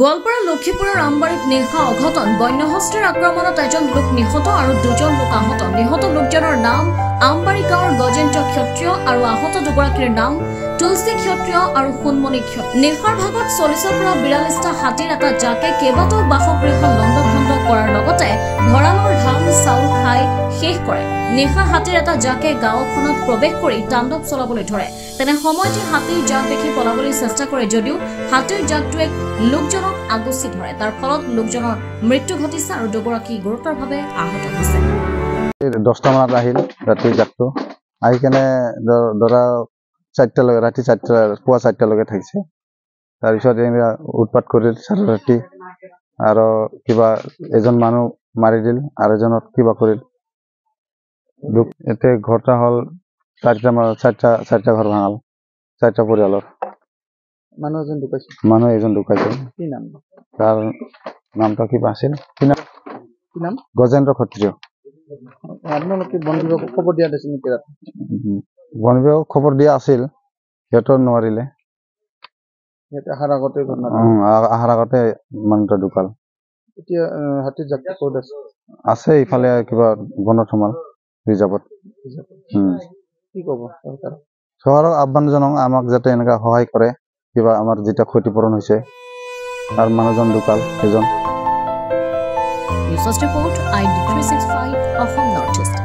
গোৱালপাৰা লক্ষীপুৰৰ আমবাৰীত নিশা অঘটন বন্যহস্তীৰ আক্ৰমণত এজন লোক নিহত আৰু দুজন লোক আহত। নিহত লোকজনৰ নাম আমবাৰী গাঁৱৰ গজেন্দ্ৰ ক্ষত্ৰিয় আৰু আহত দুগৰাকীৰ নাম তুলসী ক্ষত্ৰিয় আৰু সোণমণি ক্ষত্ৰিয়। নিশাৰ ভাগত 40ৰ পৰা 42টা হাতীৰ এটা জাকে কেইবাটাও বাসগৃহ লণ্ডভণ্ড কৰাৰ লগতে ভঁৰালৰ ধান চাউল খাই শেষ কৰে। নিশা হাতীৰ এটা জাকে গাঁওখনত প্ৰৱেশ কৰি তাণ্ডৱ চলাবলৈ ধৰে। তেনে সময়তে হাতীৰ জাক দেখি পলাবলৈ চেষ্টা কৰে যদিও হাতীৰ জাকটোৱে লোকজনক আগুচি ধৰে। তাৰ ফলত লোকজনৰ মৃত্যু ঘটিছে আৰু দুগৰাকী গুৰুতৰভাৱে আহত হৈছে। 10টা মানত আহিল ৰাতিৰ জাকটো আহি কেনে ধৰা 4টালৈকে ৰাতি 4টা পুৱা 4টালৈকে থাকিছে। তাৰপিছত এনেকুৱা উৎপাত কৰিল চাৰি ৰাতি আৰু কিবা এজন মানুহ মাৰি দিল আৰু এজনক কিবা কৰিল। এতিয়া ঘৰটা হ'ল 4টা ঘৰ ভাঙাল, 4টা পৰিয়ালৰ মানুহ এজন ঢুকাইছে। কি নাম? তাৰ নামটা কিবা আছিল, কি নাম? গজেন্দ্ৰ ক্ষত্ৰিয়। আপোনালোকে বন বিভাগক খবৰ দিয়া দিছিল নেকি? বন বিভাগক খবৰ দিয়া আছিল, সিহঁতৰ নোৱাৰিলে। আহাৰ আগতে মানুহটা ঢুকাল। এতিয়া হাতীৰ জাকটো ক'ত আছে? আছে ইফালে কিবা বনত সোমাল ৰিজাৰ্ভত। কি ক'ব চৰকাৰক আহ্বান জনাওঁ আমাক যাতে এনেকুৱা সহায় কৰে, কিবা আমাৰ যেতিয়া ক্ষতিপূৰণ হৈছে আৰু মানুহজন ঢুকাল এজন। News report ID 365 Assam north east.